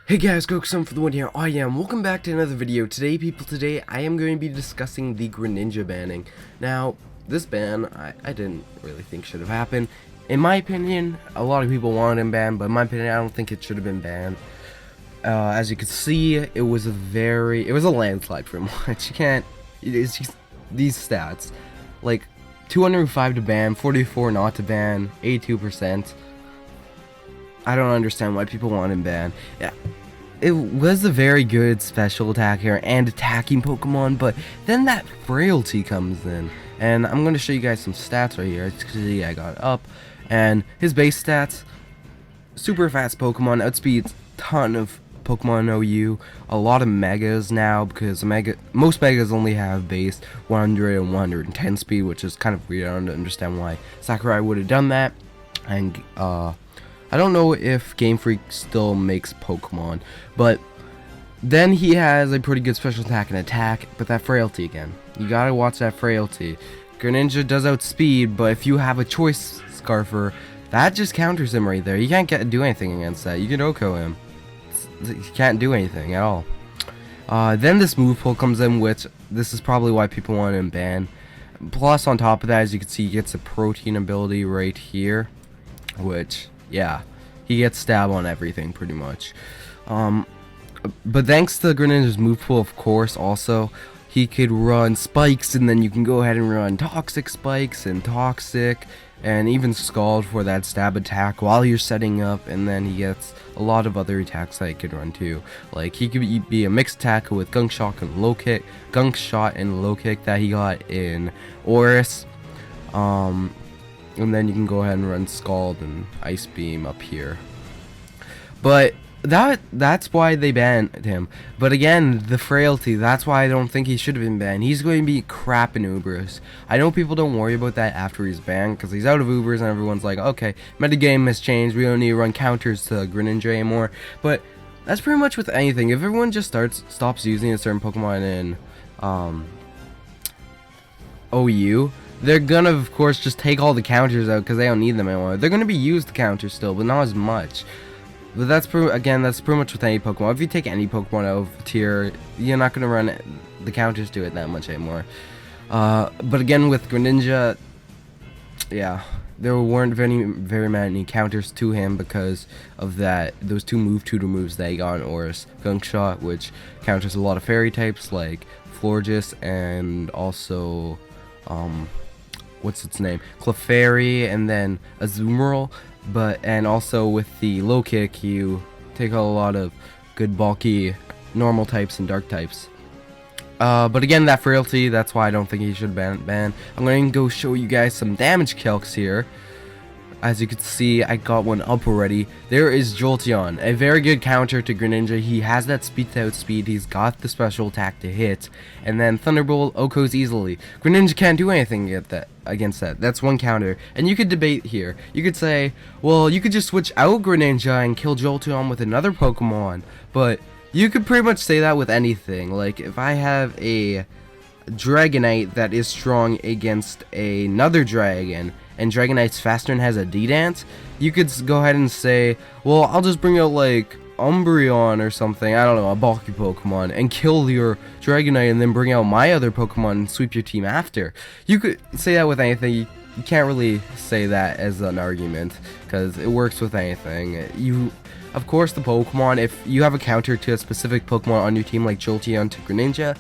Hey guys, Gokusum for the one here. Welcome back to another video. Today I am going to be discussing the Greninja banning. Now, this ban, I didn't really think should have happened. In my opinion, a lot of people wanted him banned, but in my opinion, I don't think it should have been banned. As you can see, it was a landslide pretty much. You can't, it's just these stats. Like, 205 to ban, 44 not to ban, 82%. I don't understand why people want him banned. Yeah, it was a very good special attacker and attacking Pokemon, but then that frailty comes in. And I'm going to show you guys some stats right here. As you can see, I got it up. And his base stats, super fast Pokemon, outspeeds a ton of Pokemon OU. A lot of Megas now, because most Megas only have base 100 and 110 speed, which is kind of weird. I don't understand why Sakurai would have done that. And, I don't know if Game Freak still makes Pokemon, but then he has a pretty good special attack, but that frailty again. You gotta watch that frailty. Greninja does outspeed, but if you have a choice Scarfer, that just counters him right there. You can't do anything against that. You can Oko him. You can't do anything at all. Then this move pull comes in, which this is probably why people want him banned. Plus, on top of that, as you can see, he gets a protein ability right here, which... yeah, he gets stab on everything pretty much. But thanks to Greninja's move pool, of course, also, he could run spikes, and then you can go ahead and run toxic spikes and toxic, and even scald for that stab attack while you're setting up, and then he gets a lot of other attacks that he could run too. Like, he could be a mixed attacker with gunk shot and low kick that he got in Oris. And then you can go ahead and run Scald and Ice Beam up here. But that's why they banned him. But again, the frailty, that's why I don't think he should have been banned. He's going to be crap in Ubers. I know people don't worry about that after he's banned, because he's out of Ubers and everyone's like, okay, metagame has changed, we don't need to run counters to Greninja anymore. But that's pretty much with anything. If everyone just stops using a certain Pokemon in OU, they're gonna, of course, just take all the counters out because they don't need them anymore. They're gonna be used counters still, but not as much. But that's pretty much with any Pokemon. If you take any Pokemon out of tier, you're not gonna run the counters to it that much anymore. But again, with Greninja, yeah, there weren't very many counters to him because of those two move tutor moves that he got in Oris. Gunk Shot, which counters a lot of fairy types like Florges, and also what's its name, Clefairy, and then Azumarill. And also with the low kick, you take a lot of good bulky normal types and dark types. But again, that frailty, that's why I don't think he should ban. I'm going to go show you guys some damage calcs here. As you can see, I got one up already. There is Jolteon, a very good counter to Greninja. He has that speed to outspeed, he's got the special attack to hit, and then Thunderbolt Okos easily. Greninja can't do anything against that. That's one counter. And you could debate here. You could say, well, you could just switch out Greninja and kill Jolteon with another Pokemon, but you could pretty much say that with anything. Like, if I have a Dragonite that is strong against another dragon, and Dragonite's faster and has a D-Dance, you could go ahead and say, well, I'll just bring out like Umbreon or something, I don't know, a bulky Pokemon, and kill your Dragonite and then bring out my other Pokemon and sweep your team after. You could say that with anything. You can't really say that as an argument, because it works with anything. Of course, the Pokemon, if you have a counter to a specific Pokemon on your team like Jolteon to Greninja,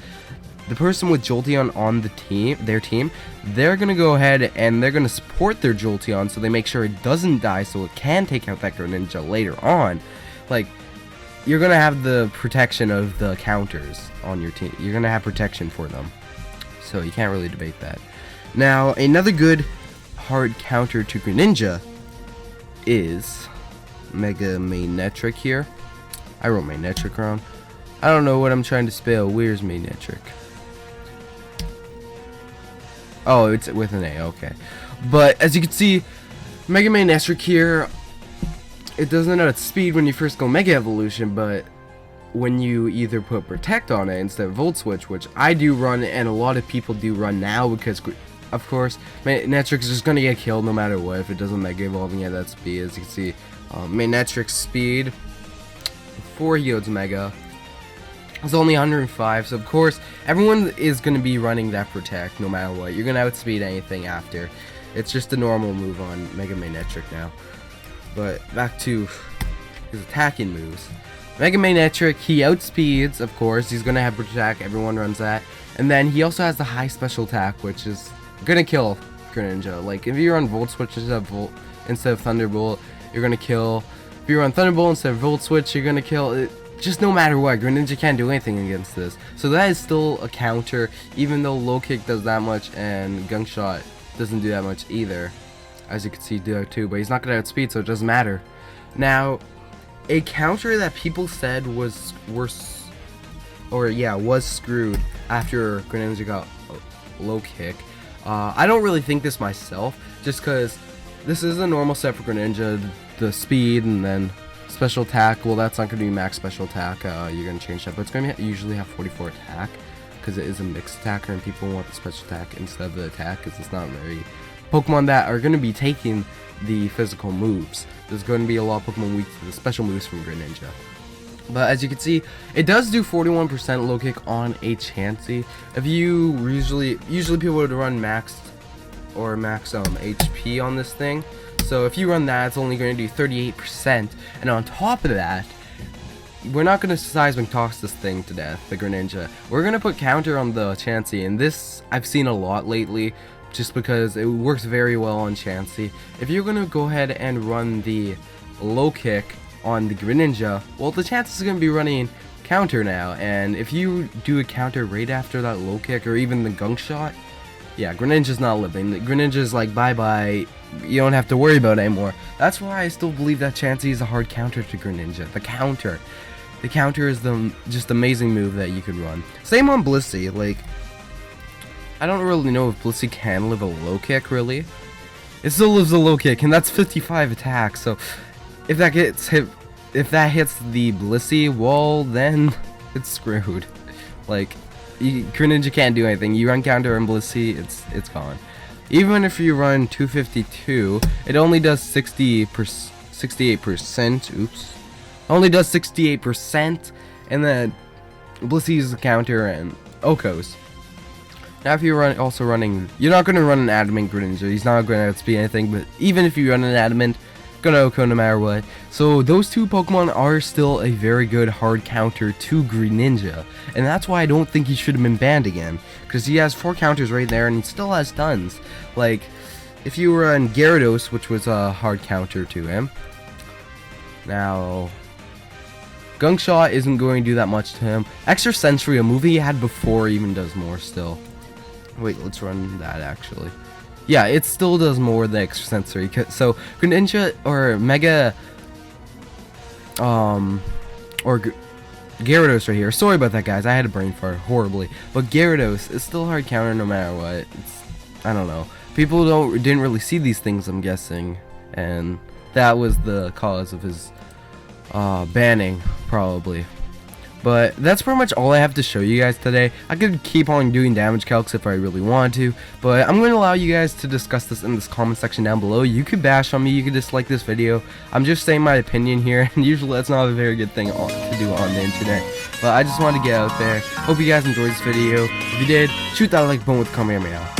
the person with Jolteon on their team, they're gonna go ahead and they're gonna support their Jolteon so they make sure it doesn't die, so it can take out that Greninja later on. Like, you're gonna have the protection of the counters on your team. You're gonna have protection for them, so you can't really debate that. Now, another good hard counter to Greninja is Mega Magnetric here. I wrote Magnetric wrong. I don't know what I'm trying to spell. Where's Magnetric? Oh, it's with an A, okay. But as you can see, Mega Magnetric here, it doesn't know its speed when you first go Mega Evolution, but when you either put Protect on it instead of Volt Switch, which I do run and a lot of people do run now, because of course Magnetric is just gonna get killed no matter what if it doesn't Mega Evolving at that speed. As you can see, Magnetric speed before he goes Mega. It's only 105, so of course everyone is going to be running that Protect no matter what. You're going to outspeed anything after. It's just a normal move on Mega Man Trik now. But back to his attacking moves. Mega Man Trik, he outspeeds, of course. He's going to have Protect, everyone runs that. And then he also has the high special attack, which is going to kill Greninja. Like, if you run Volt Switch instead of Thunderbolt, you're going to kill. If you run Thunderbolt instead of Volt Switch, you're going to kill. Just no matter what, Greninja can't do anything against this. So that is still a counter, even though Low Kick does that much and Gunk Shot doesn't do that much either. As you can see, do that too, but he's not going to outspeed, so it doesn't matter. Now, a counter that people said was screwed after Greninja got Low Kick. I don't really think this myself, just because this is a normal set for Greninja, the speed and then special attack. Well, that's not going to be max special attack. You're going to change that, but it's going to usually have 44 attack because it is a mixed attacker and people want the special attack instead of the attack because it's not very Pokemon that are going to be taking the physical moves. There's going to be a lot of Pokemon weak to the special moves from Greninja. But as you can see, it does do 41% Low Kick on a Chansey. If you usually people would run max HP on this thing. So if you run that, it's only going to do 38%. And on top of that, we're not going to Seismic Toss this thing to death, the Greninja. We're going to put counter on the Chansey, and this I've seen a lot lately, just because it works very well on Chansey. If you're going to go ahead and run the Low Kick on the Greninja, well, the Chansey is going to be running counter now, and if you do a counter right after that Low Kick or even the Gunk Shot, yeah, Greninja's not living. Greninja's like, bye-bye, you don't have to worry about it anymore. That's why I still believe that Chansey is a hard counter to Greninja. The counter is the just amazing move that you could run. Same on Blissey. Like, I don't really know if Blissey can live a Low Kick, really. It still lives a Low Kick, and that's 55 attack, so if that hits the Blissey, well, then it's screwed. Like, Greninja can't do anything. You run counter on Blissey, it's gone. Even if you run 252, it only does 68%. Oops. Only does 68%, and then Blissey's counter and Oko's. Now if you're also running, you're not going to run an Adamant Greninja. He's not going to outspeed anything, but even if you run an Adamant, gonna Oko no matter what. So those two Pokemon are still a very good hard counter to Greninja, and that's why I don't think he should have been banned again, because he has 4 counters right there and he still has tons. Like, if you run Gyarados, which was a hard counter to him, now Gunk Shot isn't going to do that much to him. Extra Sensory, a move he had before, even does more still. Wait, let's run that actually. Yeah, it still does more than Extra Sensory. So Greninja or Mega or Gyarados right here. Sorry about that, guys. I had a brain fart horribly. But Gyarados is still a hard counter no matter what. I don't know. People didn't really see these things, I'm guessing, and that was the cause of his banning, probably. But that's pretty much all I have to show you guys today. I could keep on doing damage calcs if I really want to, but I'm going to allow you guys to discuss this in this comment section down below. You could bash on me, you could dislike this video. I'm just saying my opinion here, and usually that's not a very good thing to do on the internet. But I just wanted to get out there. Hope you guys enjoyed this video. If you did, shoot that like button with Kamehameha.